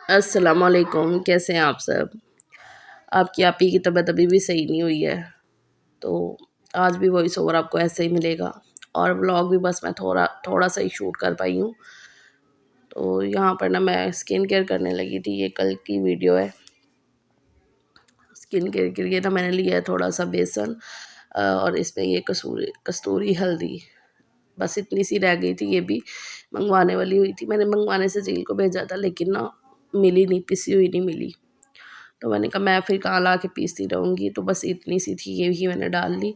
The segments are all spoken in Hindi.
अस्सलामुअलैकुम, कैसे हैं आप सब? आपकी आपी की तबीयत अभी भी सही नहीं हुई है, तो आज भी वॉइस ओवर आपको ऐसे ही मिलेगा और व्लॉग भी बस मैं थोड़ा-सा ही शूट कर पाई हूँ। तो यहाँ पर ना मैं स्किन केयर करने लगी थी, ये कल की वीडियो है। स्किन केयर के लिए ना मैंने लिया है थोड़ा-सा बेसन और इसमें ये कस्तूरी हल्दी, बस इतनी सी रह गई थी, ये भी मँगवाने वाली हुई थी। मैंने मँगवाने से ज़ील को भेजा था लेकिन ना मिली नहीं, पिसी हुई नहीं मिली। तो मैंने कहा मैं फिर कहाँ ला के पीसती रहूँगी, तो बस इतनी सी थी, ये ही मैंने डाल ली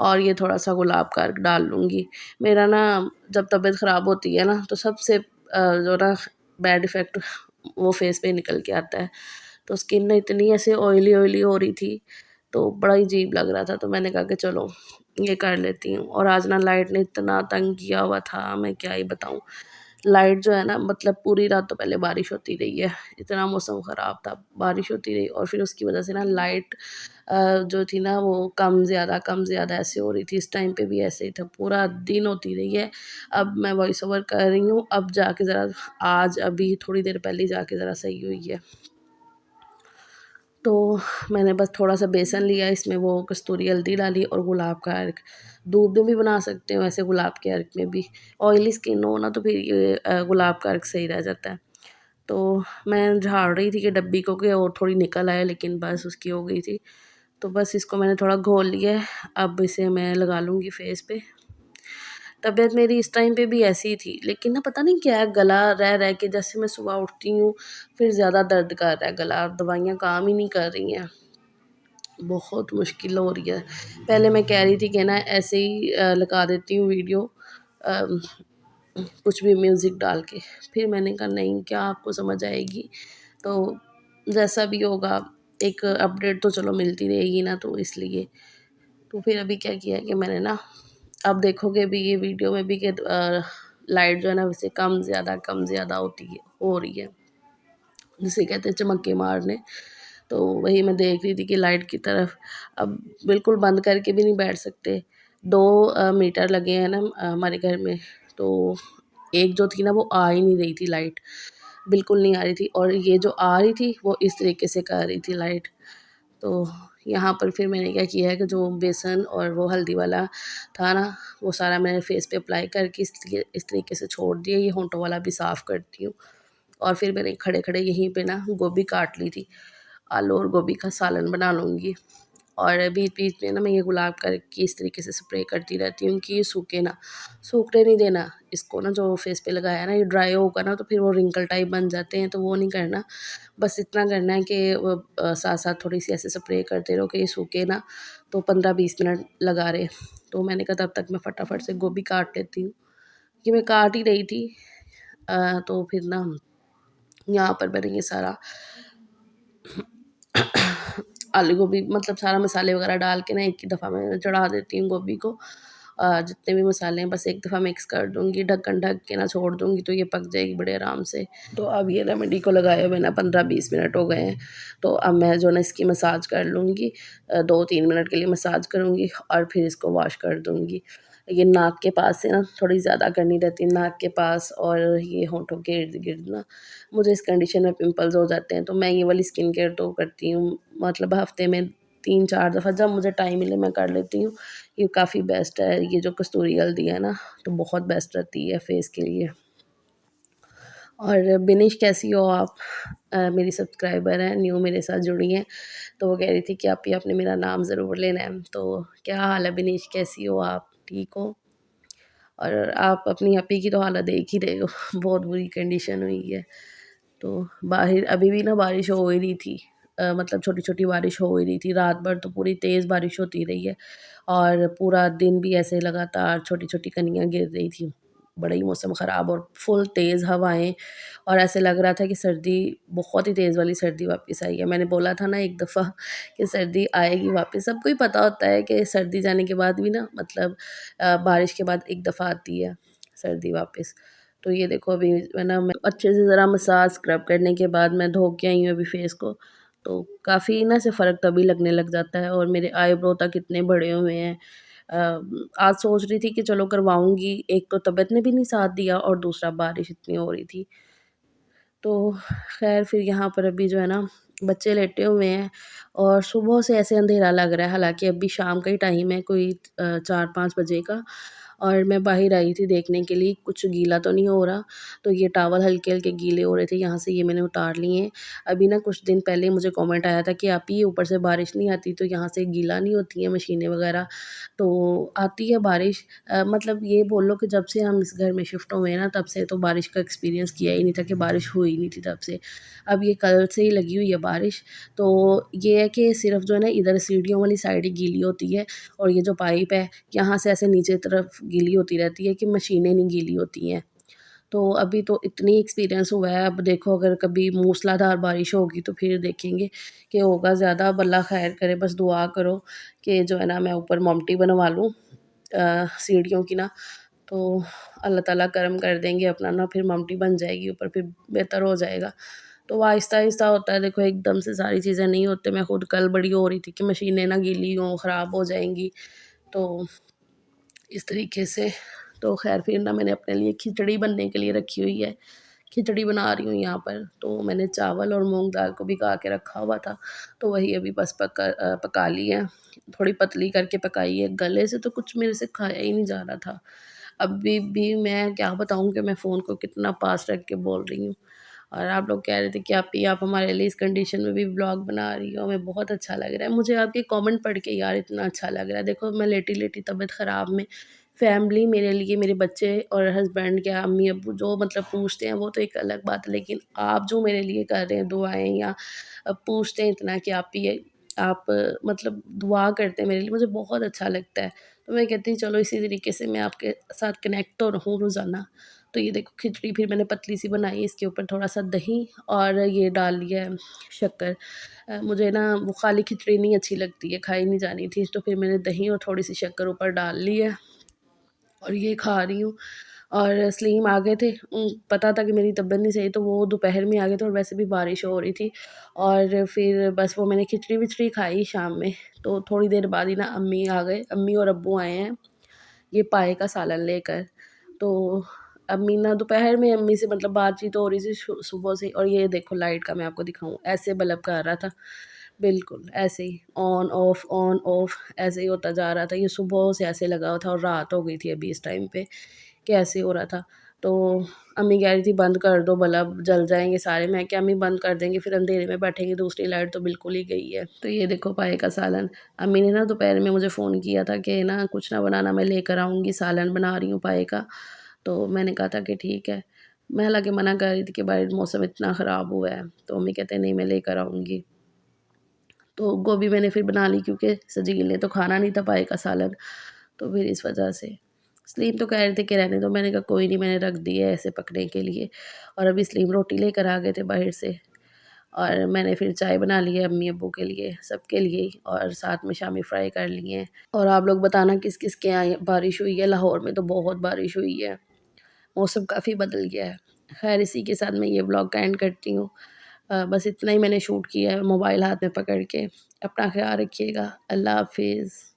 और ये थोड़ा-सा गुलाब का अर्क डाल लूँगी। मेरा ना जब तबीयत ख़राब होती है ना, तो सबसे जो ना बैड इफ़ेक्ट वो फेस पे निकल के आता है। तो स्किन ना इतनी ऐसे ऑयली-ऑयली हो रही थी, तो बड़ा ही अजीब लग रहा था, तो मैंने कहा कि चलो ये कर लेती हूँ। और आज ना लाइट ने इतना तंग किया हुआ था, मैं क्या ही बताऊँ। लाइट जो है ना, मतलब पूरी रात तो पहले बारिश होती रही है, इतना मौसम ख़राब था, बारिश होती रही और फिर उसकी वजह से ना लाइट जो थी ना वो कम ज़्यादा ऐसे हो रही थी। इस टाइम पे भी ऐसे ही था, पूरा दिन होती रही है। अब मैं वॉइस ओवर कर रही हूँ, अब जाके ज़रा आज अभी थोड़ी देर पहले ही जाके ज़रा सही हुई है। तो मैंने बस थोड़ा-सा बेसन लिया, इसमें वो कस्तूरी हल्दी डाली और गुलाब का अर्क। दूध में भी बना सकते हो ऐसे गुलाब के अर्क में भी। ऑयली स्किन हो ना तो फिर ये गुलाब का अर्क सही रह जाता है। तो मैं झाड़ रही थी कि डब्बी को कि और थोड़ी निकल आए, लेकिन बस उसकी हो गई थी। तो बस इसको मैंने थोड़ा घोल लिया है, अब इसे मैं लगा लूँगी फेस पे। तबीयत मेरी इस टाइम पे भी ऐसी ही थी, लेकिन ना पता नहीं क्या है, गला रह के जैसे मैं सुबह उठती हूँ, फिर ज़्यादा दर्द कर रहा है गला, दवाइयाँ काम ही नहीं कर रही हैं। बहुत मुश्किल हो रही है। पहले मैं कह रही थी कि ना ऐसे ही लगा देती हूँ वीडियो अम, कुछ भी म्यूज़िक डाल के। फिर मैंने कहा नहीं, क्या आपको समझ आएगी? तो जैसा भी होगा एक अपडेट तो चलो मिलती रहेगी ना, तो इसलिए। तो फिर अभी क्या किया है कि मैंने ना, अब देखोगे भी ये वीडियो में भी कि लाइट जो है ना वैसे कम ज़्यादा होती है, हो रही है। जिसे कहते हैं चमक्के मारने। तो वही मैं देख रही थी कि लाइट की तरफ, अब बिल्कुल बंद करके भी नहीं बैठ सकते। 2 मीटर लगे हैं ना हमारे घर में, तो एक जो थी ना वो आ ही नहीं रही थी लाइट, बिल्कुल नहीं आ रही थी और ये जो आ रही थी वो इस तरीके से कर रही थी लाइट। तो यहाँ पर फिर मैंने क्या किया है कि जो बेसन और वो हल्दी वाला था ना, वो सारा मैंने फेस पे अप्लाई करके इस तरीके से छोड़ दिया। ये होंठों वाला भी साफ़ करती हूँ और फिर मैंने खड़े-खड़े यहीं पे ना गोभी काट ली थी। आलू और गोभी का सालन बना लूँगी और बीच-बीच में ना मैं ये गुलाब का की इस तरीके से स्प्रे करती रहती हूँ कि ये सूखे ना, सूखने नहीं देना इसको ना, जो फेस पे लगाया है ना ये ड्राई होगा ना तो फिर वो रिंकल टाइप बन जाते हैं, तो वो नहीं करना। बस इतना करना है कि वो साथ-साथ थोड़ी-सी ऐसे स्प्रे करते रहो कि ये सूखे ना, तो 15-20 मिनट लगा रहे। तो मैंने कहा तब तक मैं फटाफट से गोभी काट लेती हूँ, कि मैं काट ही रही थी। तो फिर ना यहाँ पर मैंने ये सारा आलू गोभी मतलब सारा मसाले वगैरह डाल के ना एक ही दफ़ा मैं चढ़ा देती हूँ गोभी को। जितने भी मसाले हैं बस एक दफ़ा मिक्स कर दूँगी, ढक्कन ढक के ना छोड़ दूँगी तो ये पक जाएगी बड़े आराम से। तो अब ये रेमेडी को लगाए हुए ना 15-20 मिनट हो गए हैं। तो अब मैं जो ना इसकी मसाज कर लूँगी, 2-3 मिनट के लिए मसाज करूँगी और फिर इसको वॉश कर दूँगी। ये नाक के पास से ना थोड़ी ज़्यादा करनी रहती है, नाक के पास और ये होंठों के इर्द-गिर्द ना, मुझे इस कंडीशन में पिंपल्स हो जाते हैं, तो मैं ये वाली स्किन केयर तो करती हूँ, मतलब हफ़्ते में 3-4 दफ़ा जब मुझे टाइम मिले मैं कर लेती हूँ। ये काफ़ी बेस्ट है, ये जो कस्तूरी हल्दी है ना, तो बहुत बेस्ट रहती है फेस के लिए। और बिनिश कैसी हो आप? मेरी सब्सक्राइबर हैं, न्यू मेरे साथ जुड़ी हैं, तो वो कह रही थी कि आप ही आपने मेरा नाम ज़रूर लेना है। तो क्या हाल है बिनिश, कैसी हो आप? ठीक हो? और आप अपनी आपी की तो हालत देख ही रहे हो, बहुत बुरी कंडीशन हुई है। तो बाहर अभी भी ना बारिश हो ही रही थी, मतलब छोटी-छोटी बारिश हो ही रही थी, रात भर तो पूरी तेज़ बारिश होती रही है और पूरा दिन भी ऐसे लगातार छोटी-छोटी कनियाँ गिर रही थी। बड़ा ही मौसम ख़राब और फुल तेज़ हवाएँ और ऐसे लग रहा था कि सर्दी, बहुत ही तेज़ वाली सर्दी वापस आई है। मैंने बोला था ना एक दफ़ा कि सर्दी आएगी वापस, सबको ही पता होता है कि सर्दी जाने के बाद भी ना, मतलब बारिश के बाद एक दफ़ा आती है सर्दी वापस। तो ये देखो अभी है ना, मैं अच्छे से ज़रा मसाज स्क्रब करने के बाद मैं धो के आई हूँ अभी फेस को, तो काफ़ी ना से फ़र्क तभी लगने लग जाता है और मेरे आईब्रो तक इतने बड़े हुए हैं। आज सोच रही थी कि चलो करवाऊँगी, एक तो तबीयत ने भी नहीं साथ दिया और दूसरा बारिश इतनी हो रही थी। तो ख़ैर फिर यहाँ पर अभी जो है ना बच्चे लेटे हुए हैं और सुबह से ऐसे अंधेरा लग रहा है, हालाँकि अभी शाम का ही टाइम है, कोई 4-5 बजे का। और मैं बाहर आई थी देखने के लिए कुछ गीला तो नहीं हो रहा, तो ये टॉवल हल्के-हल्के गीले हो रहे थे यहाँ से, ये मैंने उतार लिए हैं। अभी ना कुछ दिन पहले मुझे कमेंट आया था कि आपी ये ऊपर से बारिश नहीं आती तो यहाँ से गीला नहीं होती हैं मशीनें वग़ैरह? तो आती है बारिश, मतलब ये बोलो कि जब से हम इस घर में शिफ्ट हुए हैं ना तब से तो बारिश का एक्सपीरियंस किया ही नहीं था कि बारिश हुई नहीं थी तब से। अब ये कल से ही लगी हुई है बारिश, तो ये है कि सिर्फ़ जो है ना इधर सीढ़ियों वाली साइड ही गीली होती है और ये जो पाइप है यहाँ से ऐसे नीचे तरफ गीली होती रहती है कि मशीनें नहीं गीली होती हैं। तो अभी तो इतनी एक्सपीरियंस हुआ है, अब देखो अगर कभी मूसलाधार बारिश होगी तो फिर देखेंगे कि होगा ज़्यादा। अब अल्लाह खैर करे, बस दुआ करो कि जो है ना मैं ऊपर ममटी बनवा लूँ सीढ़ियों की ना, तो अल्लाह ताला करम कर देंगे अपना ना, फिर ममटी बन जाएगी ऊपर, फिर बेहतर हो जाएगा। तो वो आहिस्ता-आहिस्ता होता है, देखो एकदम से सारी चीज़ें नहीं होती। मैं खुद कल बड़ी हो रही थी कि मशीनें ना गीली हों, ख़राब हो जाएँगी, तो इस तरीके से। तो ख़ैर फिर ना मैंने अपने लिए खिचड़ी बनने के लिए रखी हुई है। खिचड़ी बना रही हूँ यहाँ पर, तो मैंने चावल और मूँग दाल को भिगा के रखा हुआ था, तो वही अभी बस पका ली है। थोड़ी पतली करके पकाई है, गले से तो कुछ मेरे से खाया ही नहीं जा रहा था। अभी भी मैं क्या बताऊँ कि मैं फ़ोन को कितना पास रख के बोल रही हूँ। और आप लोग कह रहे थे कि आप हमारे लिए इस कंडीशन में भी व्लॉग बना रही हो, हमें बहुत अच्छा लग रहा है। मुझे आपके कमेंट पढ़ के यार इतना अच्छा लग रहा है। देखो मैं लेटी-लेटी तबीयत ख़राब में फैमिली मेरे लिए, मेरे बच्चे और हस्बैंड, क्या अम्मी-अब्बू जो मतलब पूछते हैं वो तो एक अलग बात है, लेकिन आप जो मेरे लिए कर रहे हैं दुआएँ या पूछते हैं इतना कि आप ये आप मतलब दुआ करते हैं मेरे लिए, मुझे बहुत अच्छा लगता है। तो मैं कहती हूँ चलो इसी तरीके से मैं आपके साथ कनेक्ट तो रहूँ रोज़ाना। तो ये देखो खिचड़ी फिर मैंने पतली सी बनाई, इसके ऊपर थोड़ा-सा दही और ये डाल लिया है शक्कर। मुझे ना वो खाली खिचड़ी नहीं अच्छी लगती है, खाई नहीं जानी थी, तो फिर मैंने दही और थोड़ी-सी शक्कर ऊपर डाल ली है और ये खा रही हूँ। और सलीम आ गए थे, पता था कि मेरी तबीयत नहीं सही, तो वो दोपहर में आ गए थे और वैसे भी बारिश हो रही थी और फिर बस वो मैंने खिचड़ी-विचड़ी खाई शाम में। तो थोड़ी देर बाद ही ना अम्मी आ गए, अम्मी और अब्बू आए हैं ये पाए का सालन लेकर। तो अम्मी ना दोपहर में अम्मी से मतलब बातचीत हो रही थी सुबह से, और ये देखो लाइट का मैं आपको दिखाऊँ, ऐसे बल्ब कर रहा था, बिल्कुल ऐसे ही ऑन ऑफ ऐसे ही होता जा रहा था। ये सुबह से ऐसे लगा हुआ था और रात हो गई थी अभी इस टाइम पे कि ऐसे हो रहा था। तो अम्मी कह रही थी बंद कर दो बल्ब, जल जाएँगे सारे। मैं क्या अम्मी बंद कर देंगे फिर अंधेरे में बैठेंगे, दूसरी लाइट तो बिल्कुल ही गई है। तो ये देखो पाए का सालन, अम्मी ने ना दोपहर में मुझे फ़ोन किया था कि ना कुछ ना बनाना, मैं लेकर आऊँगी, सालन बना रही हूँ पाए का। तो मैंने कहा था कि ठीक है। मैं हालाँकि मना कर रही थी कि भाई मौसम इतना ख़राब हुआ है, तो मम्मी कहते हैं नहीं मैं लेकर आऊँगी। तो गोभी मैंने फिर बना ली क्योंकि सजील ने तो खाना नहीं था पाए का सालन, तो फिर इस वजह से। सलीम तो कह रहे थे कि रहने दो, मैंने कहा कोई नहीं, मैंने रख दिए है ऐसे पकने के लिए। और अभी सलीम रोटी लेकर आ गए थे बाहर से और मैंने फिर चाय बना ली है अम्मी-अब्बू के लिए, सबके लिए ही, और साथ में शामी फ्राई कर लिए हैं। और आप लोग बताना किस-किस के यहाँ बारिश हुई है? लाहौर में तो बहुत बारिश हुई है, मौसम काफ़ी बदल गया है। ख़ैर इसी के साथ मैं ये व्लॉग का एंड करती हूँ। बस इतना ही मैंने शूट किया है मोबाइल हाथ में पकड़ के। अपना ख़्याल रखिएगा। अल्लाह हाफ़िज़।